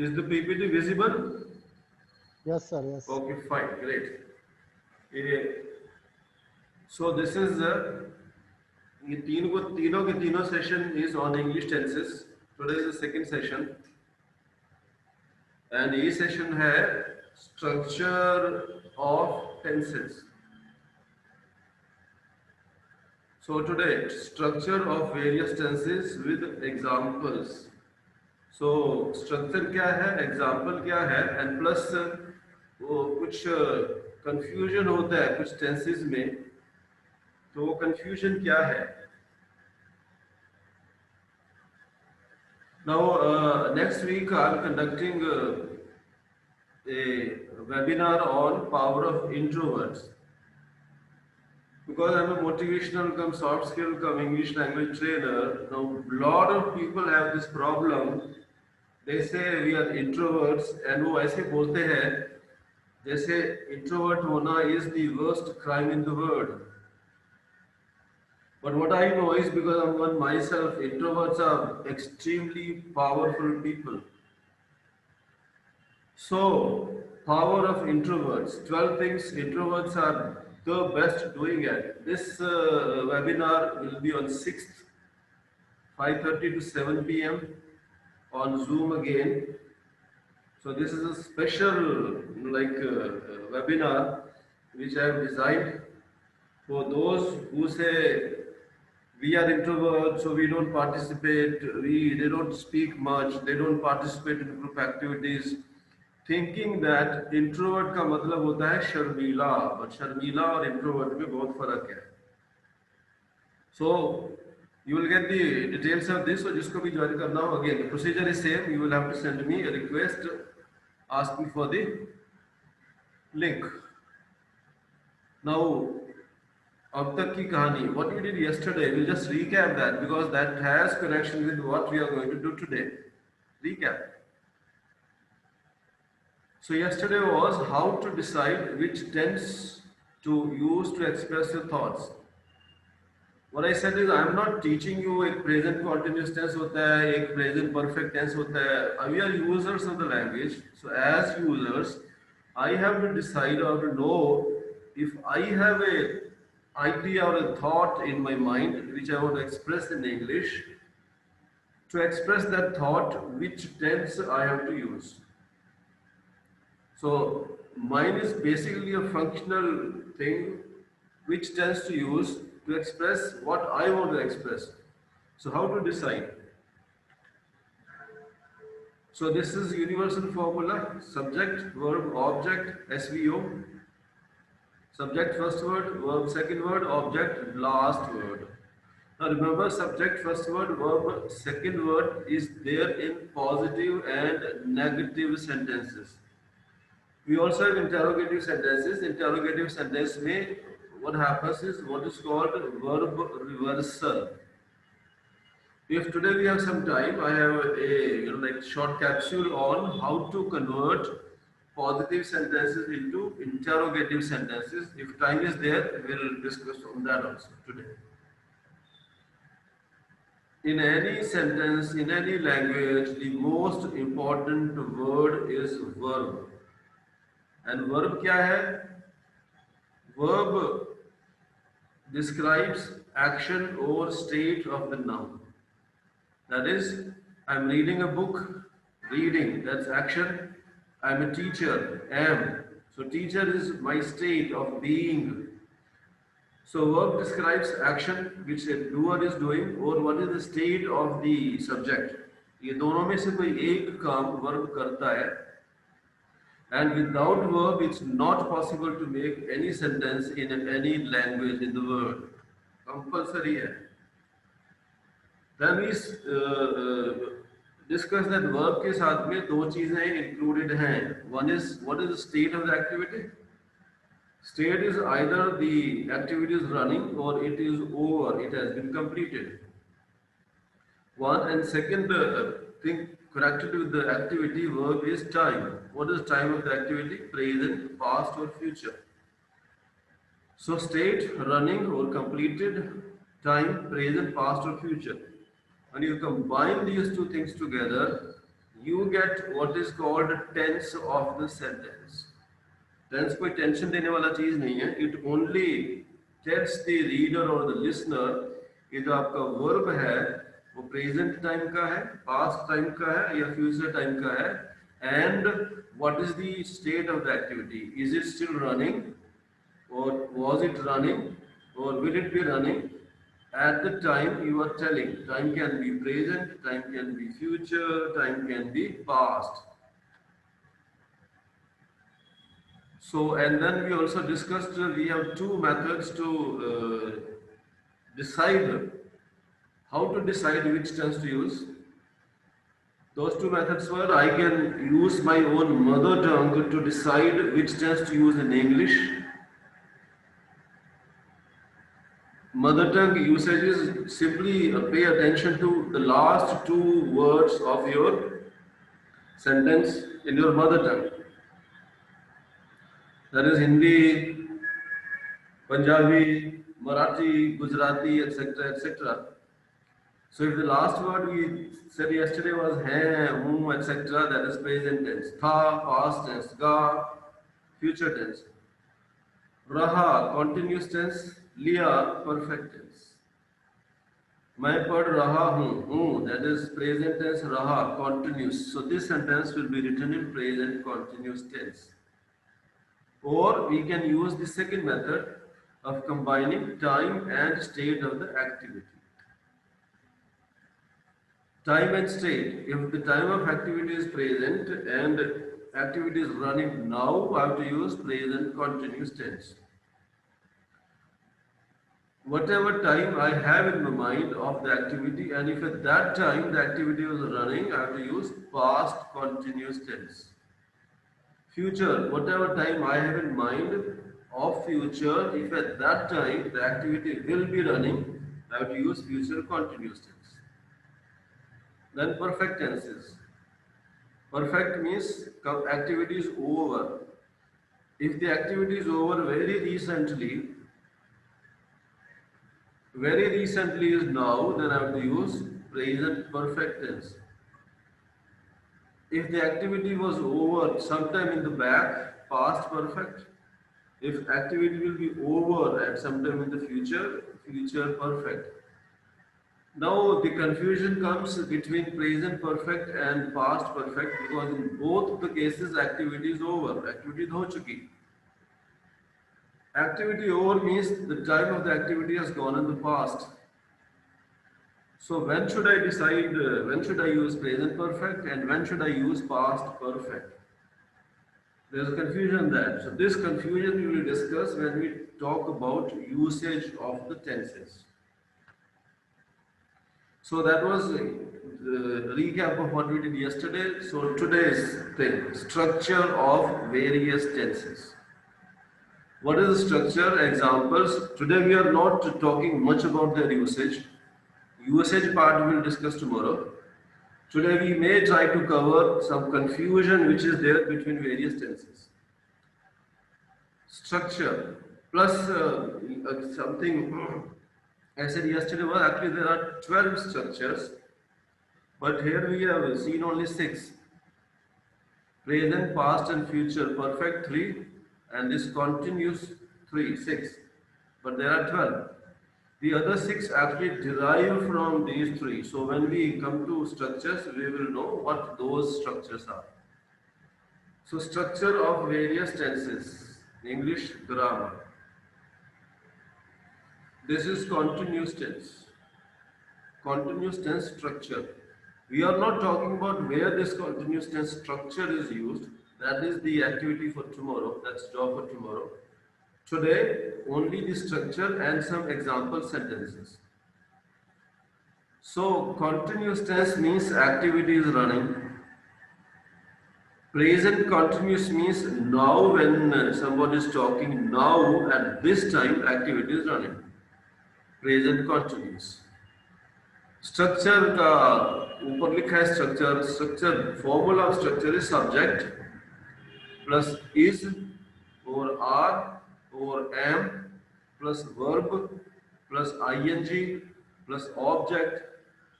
Is the PPT visible? Yes, sir. Yes. Okay, fine, great. Eh, So this is ये तीनों के तीनों session is on English tenses. Today is the second session, and ये session है structure of tenses. So today structure of various tenses with examples. So structure क्या है, example क्या है, and plus वो कुछ confusion होता है कुछ tenses में. तो वो confusion क्या है? Now, next week I'm conducting a webinar on power of introverts because I'm a motivational come soft skill come English language trainer. Now, lot of people have this problem. They say we are introverts and वो ऐसे बोलते हैं जैसे introvert होना is the worst crime in the world. But what I know is because I'm one myself, introverts are extremely powerful people. So, power of introverts. 12 things introverts are the best doing at. This webinar will be on 6th, 5:30 to 7 p.m. on Zoom again. So this is a special webinar which I have designed for those who say we are introverts, so we don't participate, they don't speak much, they don't participate in group activities, thinking that introvert का मतलब होता है शर्मीला, but शर्मीला और introvert में बहुत फर्क है. So you will get the details of this. So जिसको भी join करना हो, again the procedure is same. You will have to send me a request asking for the link. Now अब तक की कहानी, what we did yesterday, we'll just recap that because that has connection with what we are going to do today. Recap. So yesterday was how to decide which tense to use to express your thoughts. What I said is I am not teaching you एक present continuous tense होता है, एक present perfect tense होता है. We are users of the language. So as users, I have to decide or to know if I have a idea or a thought in my mind which I want to express in English. To express that thought, which tense I have to use. So mine is basically a functional thing which tends to use to express what I want to express. So how to decide? So this is universal formula: subject, verb, object, SVO. Subject first word, verb second word, object last word. Now remember, subject first word, verb second word is there in positive and negative sentences. We also have interrogative sentences. Interrogative sentence में what happens is what is called verb reversal. If today we have some time, I have a short capsule on how to convert positive sentences into interrogative sentences. If time is there, we'll discuss on that also today. In any sentence, in any language, the most important word is verb. And verb क्या है? Verb describes action or state of the noun. That is, I'm reading a book, reading, that's action. I'm a teacher, am. So teacher is my state of being. So verb describes action which a doer is doing or what is the state of the subject. ये दोनों में से कोई एक काम verb करता है. And without verb, it's not possible to make any sentence in any language in the world. Compulsory है. Then we discuss that verb के साथ में दो चीजें included हैं. One is what is the state of the activity? State is either the activity is running or it is over. It has been completed. One and second thing connected with the activity verb is time. What is time of the activity? Present, past or future. So state, running or completed, time, present, past or future. When you combine these two things together, you get what is called tense of the sentence. Tense कोई tension देने वाला चीज नहीं है. It only tells the reader or the listener कि जो आपका verb है वो present time का है, past time का है या future time का है, and what is the state of the activity? Is it still running, or was it running, or will it be running at the time you are telling? Time can be present, time can be future, time can be past. So, and then we also discussed we have two methods to decide how to decide which tense to use. Those two methods were I can use my own mother tongue to decide which tense to use in English. Mother tongue usage is simply pay attention to the last two words of your sentence in your mother tongue. That is Hindi, Punjabi, Marathi, Gujarati, etc. etc. So if the last word we said yesterday was hai, whom, etc., that is present tense. Tha, past tense. Ga, future tense. Raha, continuous tense. Liya, perfect tense. मैं पढ़ रहा हूँ, that is present tense. Raha, continuous. So this sentence will be written in present continuous tense. Or we can use the second method of combining time and state of the activity. Time and state. If the time of activity is present and activity is running now, I have to use present continuous tense. Whatever time I have in my mind of the activity, and if at that time the activity was running, I have to use past continuous tense. Future, whatever time I have in mind of future, if at that time the activity will be running, I have to use future continuous tense. Then perfect tenses. Perfect means activity is over. If the activity is over very recently is now, then I have to use present perfect tense. If the activity was over sometime in the back, past perfect. If activity will be over at sometime in the future, future perfect. Now the confusion comes between present perfect and past perfect because in both the cases activity is over. Activity is ho chuki. Activity over means the time of the activity has gone in the past. So when should I decide, when should I use present perfect and when should I use past perfect? There is a confusion there. So this confusion we will discuss when we talk about usage of the tenses. So that was the recap of what we did yesterday. So today's thing, structure of various tenses. What is the structure? Examples. Today we are not talking much about their usage. Usage part we will discuss tomorrow. Today we may try to cover some confusion which is there between various tenses. Structure plus something I said yesterday was actually there are 12 structures, but here we have seen only 6. Present, past and future perfect 3 and this continuous 6. But there are 12. The other 6 actually derive from these 3. So when we come to structures, we will know what those structures are. So structure of various tenses, English grammar. This is continuous tense. Continuous tense structure. We are not talking about where this continuous tense structure is used. That is the activity for tomorrow. That's job for tomorrow. Today, only the structure and some example sentences. So, continuous tense means activity is running. Present continuous means now when somebody is talking, now at this time activity is running. Present continuous. Structure का ऊपर लिखा है structure formula of structure is subject plus is or are or am plus verb plus ing plus object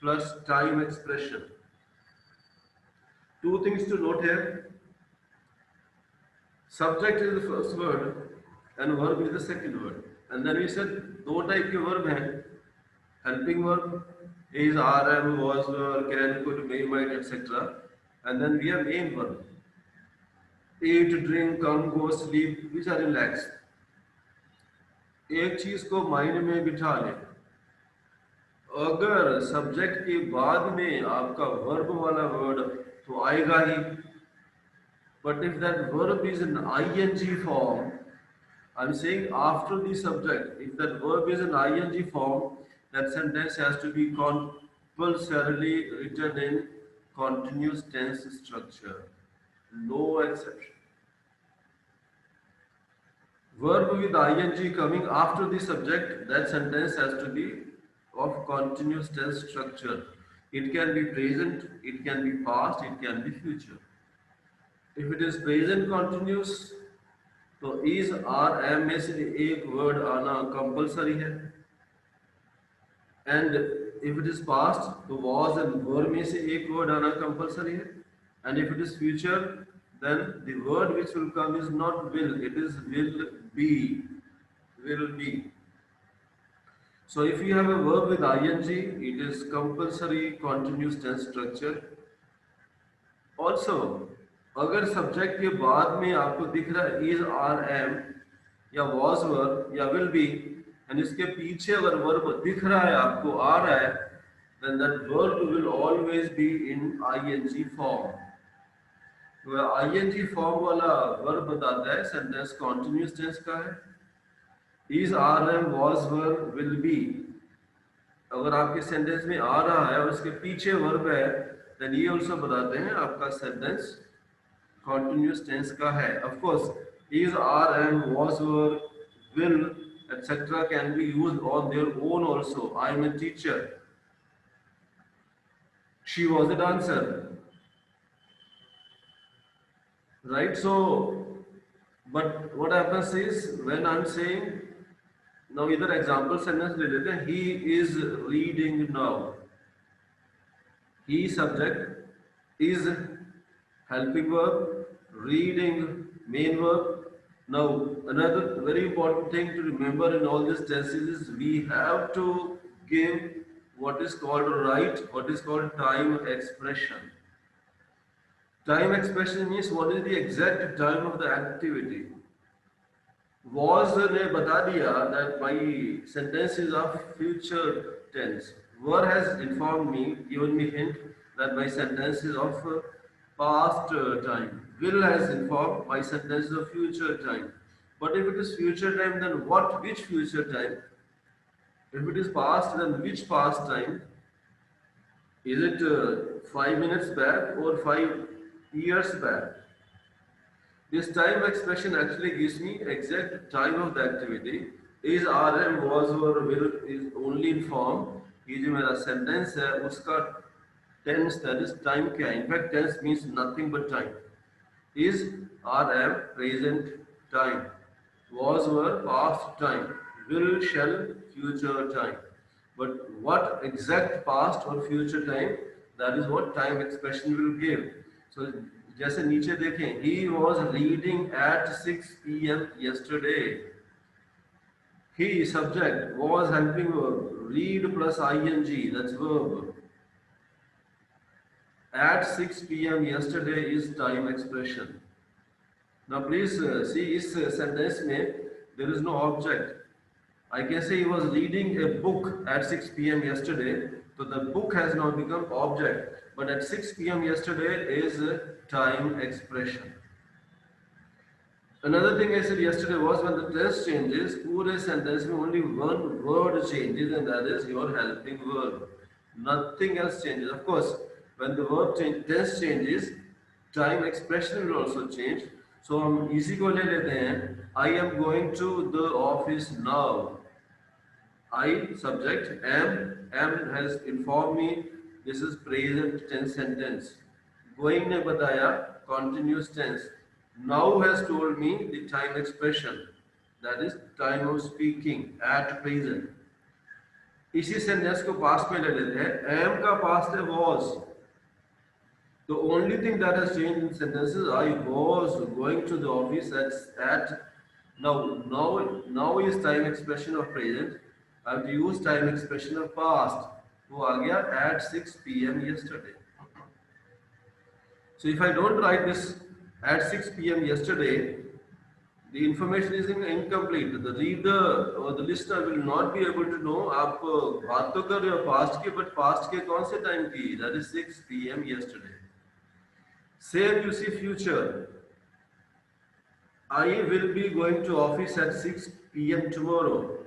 plus time expression. Two things to note here. Subject is the first word and verb is the second word. And then we said दो type के verb हैं. Helping verb is RM, was, were, can, could, may, might, etc. And then we have main verb. Eat, drink, come, go, sleep, which are relaxed. एक चीज को mind में बिठा लें. अगर सब्जेक्ट के बाद में आपका वर्ब वाला वर्ड तो आएगा ही. But if that verb is in ing form, I'm saying after the subject, if that verb is in ing form, that sentence has to be compulsorily written in continuous tense structure. No exception. Verb with ing coming after the subject, that sentence has to be of continuous tense structure. It can be present, it can be past, it can be future. If it is present continuous, तो is और am में से एक word आना compulsory है. And if it is past तो was and were में से एक वर्ड आना कंपलसरी है. And if it is future then the word which will come is not will, it is will be. Will be. So if you have a verb with ing, it is compulsory continuous tense structure. Also, अगर subject के बाद में आपको दिख रहा है is are M या was were या विल बी, एंड इसके पीछे अगर वर्ब दिख रहा है आपको आ रहा है, then that verb will always be in ing form. ing form वाला वर्ब बताता है सेंटेंस कॉन्टिन्यूस टेंस का है. Is are am was were will be अगर आपके सेंटेंस में आ रहा है और इसके पीछे वर्ब है, then ये also बताते हैं आपका सेंटेंस continuous tense का है. Of course, is, are, am, was, were, will, etc. can be used on their own also. I am a teacher. She was a dancer. Right? So, but what happens is when I'm saying, now either example sentence ले लेते हैं. He is reading now. He subject is helping verb, reading main verb. Now another very important thing to remember in all these tenses is we have to give what is called what is called time expression. Time expression means what is the exact time of the activity. Was ने बता दिया that my sentence is of future tense. Were has informed me, given me hint that my sentence is of past time. Will has informed my sentence is of future time. But if it is future time, then which future time? If it is past, then which past time? Is it 5 minutes back or 5 years back? This time expression actually gives me exact time of the activity. Is, are, am, was, were, will is only in form. ये जो मेरा sentence है उसका tense, that is time क्या है? In fact, tense means nothing but time. Is, are, am, present time. Was, were, past time. Will, shall, future time. But what exact past or future time? That is what time expression will give. So जैसे नीचे देखें, he was reading at 6 p.m. yesterday. He subject was helping verb. Read plus ing, that's verb. At 6 p.m. yesterday is time expression. Now please see इस sentence में there is no object. I can say he was reading a book at 6 p.m. yesterday, so the book has now become object. But at 6 p.m. yesterday is time expression. Another thing I said yesterday was when the tense changes, पूरे sentence में only one word changes, and that is your helping verb. Nothing else changes. Of course, when the verb tense changes, time expression will also change. So हम इसी को ले लेते हैं. I am going to the office now. I subject am has informed me this is present tense sentence. Going ने बताया continuous tense. Now has told me the time expression, that is time of speaking at present. इसी sentence को past में ले लेते हैं. am का past है was. The only thing that has changed in sentences, I was going to the office at now is time expression of present. I have to use time expression of past. वो आ गया at 6 p.m. yesterday. So if I don't write this at 6 p.m. yesterday, the information is incomplete. The reader or the listener will not be able to know आप बात तो कर रहे हो past की, but past के कौन से time की? That is 6 p.m. yesterday. Same you see future. I will be going to office at 6 p.m. tomorrow.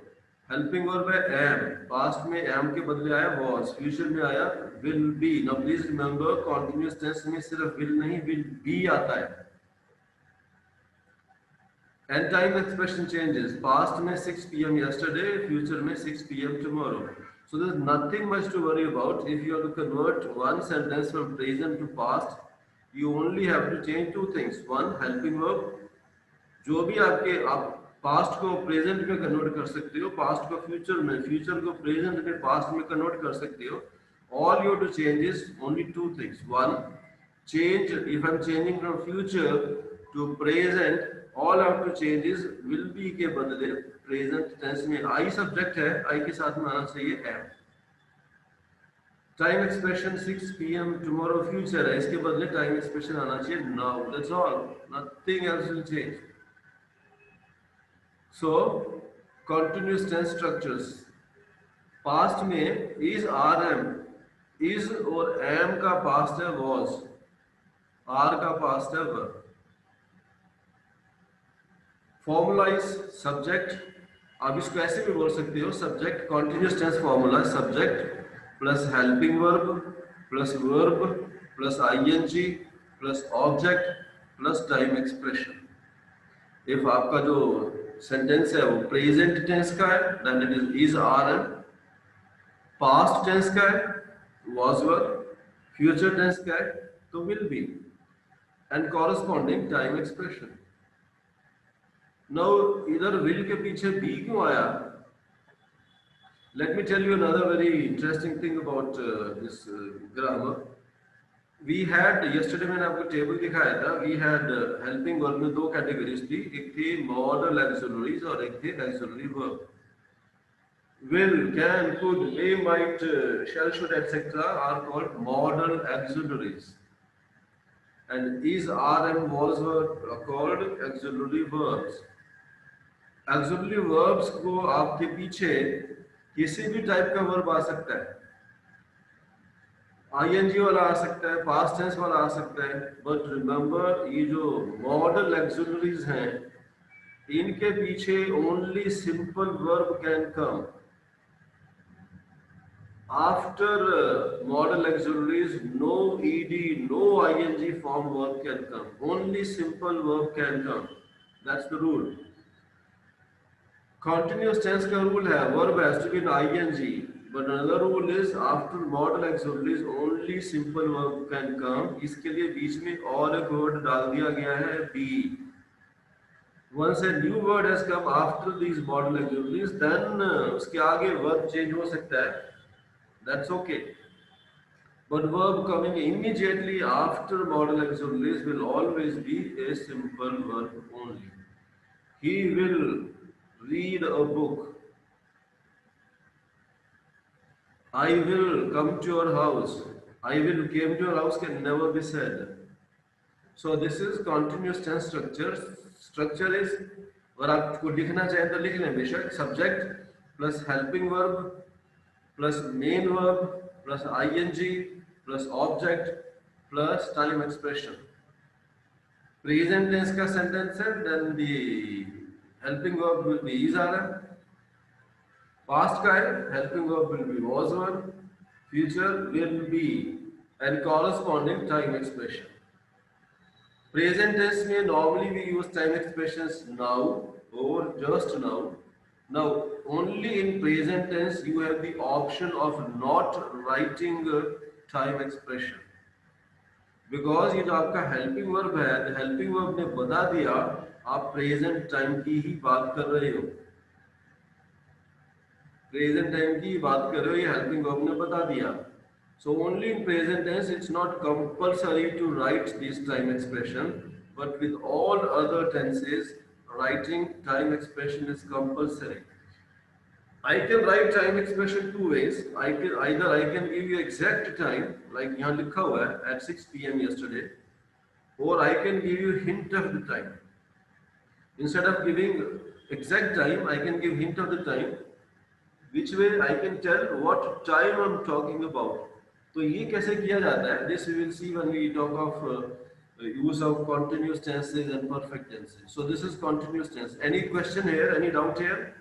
Helping verb है am. Past में am के बदले आया was. Future में आया will be. Now please remember continuous tense में सिर्फ will नहीं will be आता है. And time expression changes. Past में 6 p.m. yesterday. Future में 6 p.m. tomorrow. So there's nothing much to worry about. If you have to convert one sentence from present to past, you only have to change two things. One, helping verb. जो भी आपके आप past को present में convert कर सकते हो, past को फ्यूचर में, फ्यूचर को प्रेजेंट में पास्ट में कन्वर्ट कर सकते हो. All you have to change is only two things. One, change, if I'm changing from future to present, all I have to change is will be के बदले present tense में I subject है, I के साथ में आना चाहिए am. Time expression 6 p.m. tomorrow future है, इसके बदले टाइम एक्सप्रेशन आना चाहिए now. That's all. Nothing else will change. So, continuous tense structures. Past में is RM, is और am का past है was, are का past है were. Formalize subject. आप इसको ऐसे भी बोल सकते हो, subject continuous tense formula subject plus helping verb plus verb plus ing plus object plus time expression. If आपका जो सेंटेंस है वो प्रेजेंट टेंस का है, then it is are am. Past tense का है वाज वर, फ्यूचर टेंस का है तो will be, and corresponding time expression. Now इधर विल के पीछे बी क्यों आया? Let me tell you another very interesting thing about this grammar. We had yesterday मैंने आपको टेबल दिखाया था. We had helping verb में दो कैटेगरीज थी, एक थी modal auxiliaries और एक थे auxiliary verb. Will, can, could, may, might, shall, should, etc. are called modal auxiliaries, and is, are, and was were called auxiliary verbs. Auxiliary verbs को आपके पीछे किसी भी टाइप का वर्ब आ सकता है. ing वाला आ सकता है, पास्ट टेंस वाला आ सकता है, बट रिमेंबर ये जो मॉडल ऑक्सिलरीज हैं इनके पीछे only simple verb can come. After modal auxiliaries no ed, no ing form verb can come, only simple verb can come. That's the rule. Continuous tense का rule है verb has to be in ing. But another rule is after modal auxiliaries only simple verb can come. इसके लिए बीच में और एक word डाल दिया गया है be. Once a new word has come after these modal auxiliaries, then उसके आगे verb change हो सकता है. That's okay. But verb coming immediately after modal auxiliaries will always be a simple verb only. He will read a book. I will come to your house. I will came to your house can never be said. So this is continuous tense structure. Structure is, अगर आपको लिखना चाहें तो लिख लें बेशक. Subject plus helping verb plus main verb plus ing plus object plus time expression. Present tense का sentence है, then the helping verb will be is, are. Past का है, helping verb will be was, were, future will be, and corresponding time expression. Present tense में normally we use time expressions now or just now. Now only in present tense you have the option of not writing time expression, because ये जो आपका helping verb है, the helping verb ने बता दिया आप present time की ही बात कर रहे हो. प्रेजेंट टाइम की बात कर रहे हो, ये हेल्पिंग वर्ब ने बता दिया. So only in present tense, it's not compulsory to write this time expression, but with all other tenses, writing time expression is compulsory. I can write time expression two ways. I can give you exact time, like यहाँ लिखा हुआ है at 6 p.m. yesterday, or I can give you hint of the time. Instead of giving exact time, I can give hint of the time. Which way I can tell what time I'm talking about. तो ये कैसे किया जाता है? This we will see when we talk of use of continuous tenses and perfect tenses. So this is continuous tense. Any question here? Any doubt here?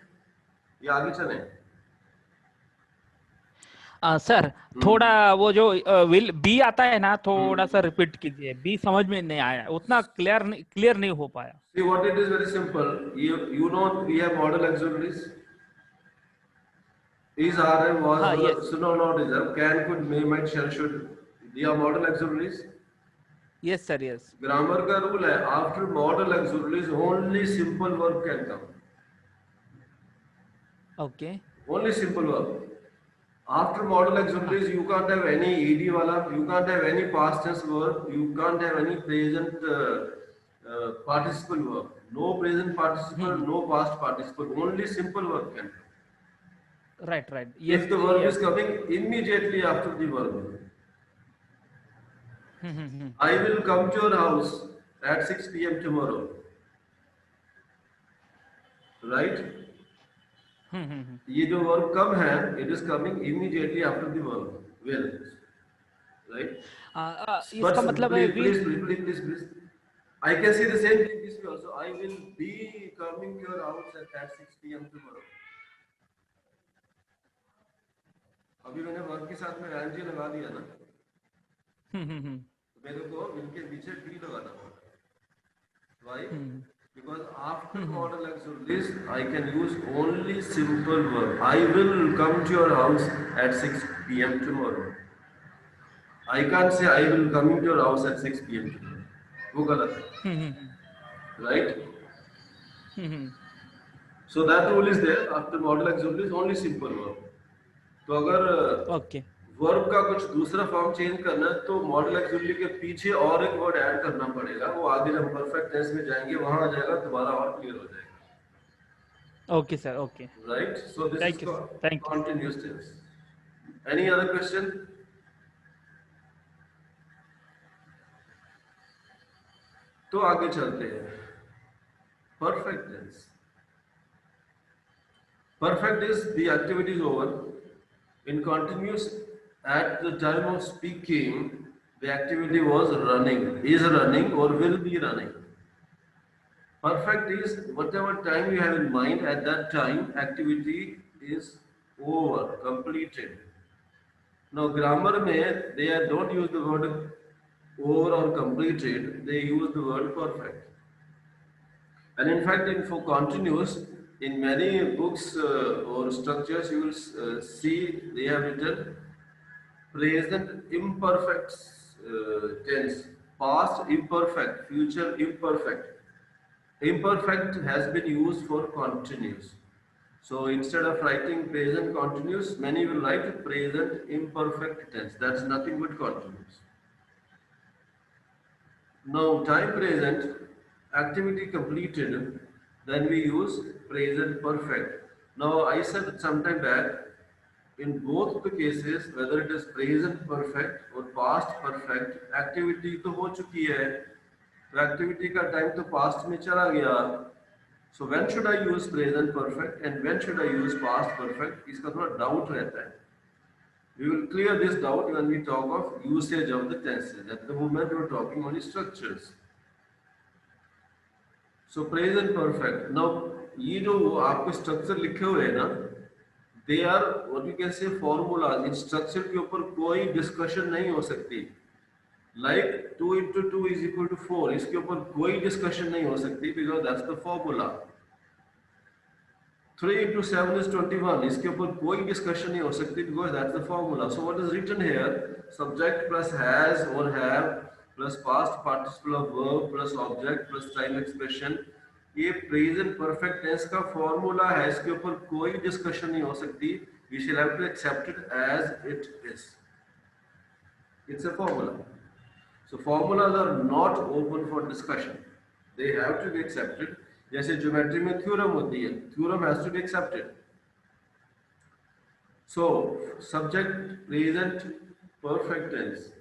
या आगे चलें? Sir थोड़ा वो जो विल बी आता है ना, थोड़ा सा रिपीट कीजिए. बी समझ में नहीं आया, उतना क्लियर नहीं हो पाया. See what it is, very simple. You know we have model auxiliaries. Is, are, and was, yes. so no, not is, can, could, may, might, shall, should. They are model auxiliaries. Yes sir, yes. Grammar का rule है, after model auxiliaries only simple verb can come. Okay. Only simple verb. After model auxiliaries, you can't have any ed wala, you can't have any past tense verb, you can't have any present participle verb. No present participle, no past participle. Only simple verb can come. Right. Yes, if the verb is coming immediately after the verb. I will come to your house at 6 p.m. tomorrow. Right? ये जो verb come है, it is coming immediately after the verb. Will. Right? इसका मतलब है please. I can see the same thing this way also. I will be coming to your house at 6 p.m. tomorrow. अभी मैंने verb के साथ में NG लगा दिया ना, तो मेरे को इनके पीछे बी लगाना पड़ता है. Why? Because after model auxiliaries I can use only simple verb. I will come to your house at 6 p.m. tomorrow. I can't say I will come to your house at 6 p.m. tomorrow. वो गलत है. Right? So that rule is there. After model auxiliaries only simple verb. तो अगर verb का कुछ दूसरा form change करना है तो मॉडल ऑक्सिलरी के पीछे और एक वर्ड ऐड करना पड़ेगा. वो आगे जब परफेक्ट टेंस में जाएंगे वहां आ जाएगा, दोबारा और क्लियर हो जाएगा. Okay sir, okay, right. So this is continuous tense. Any other question? तो आगे चलते हैं. Perfect tense. Perfect is the activity is over. In continuous, at the time of speaking, the activity was running, is running, or will be running. Perfect is whatever time you have in mind at that time, activity is over, completed. Now, grammar mein they don't use the word over or completed, they use the word perfect. And in fact, for continuous, in many books or structures, you will see they have written present imperfect tense, past imperfect, future imperfect. Imperfect has been used for continuous. So instead of writing present continuous, many will write present imperfect tense. That's nothing but continuous. Now, time present, activity completed, then we use present perfect. Now, I said sometime back, in both the cases, whether it is present perfect or past perfect, activity तो हो चुकी है, तो activity का time तो past में चला गया. So when should I use present perfect and when should I use past perfect? इसका थोड़ा doubt रहता है. We will clear this doubt when we talk of usage of the tenses. At the moment we are talking only structures. So present perfect. Now ये जो आपको structure लिखे हुए हैं ना, they are what you can say formulas. In structure के ऊपर कोई discussion नहीं हो सकती. Like 2 into 2 is equal to 4. इसके ऊपर कोई discussion नहीं हो सकती because that's the formula. 3 into 7 is 21. इसके ऊपर कोई discussion नहीं हो सकती because that's the formula. So what is written here? Subject plus has or have plus past participle of verb plus object plus time expression. ये present perfect tense का formula है. इसके ऊपर कोई discussion नहीं हो सकती. We shall have to accept it as it is. It's a formula. So formulas are not open for discussion. They have to be accepted. जैसे ज्योमेट्री में थ्योरम होती है, theorem has to be accepted. So subject present perfect tense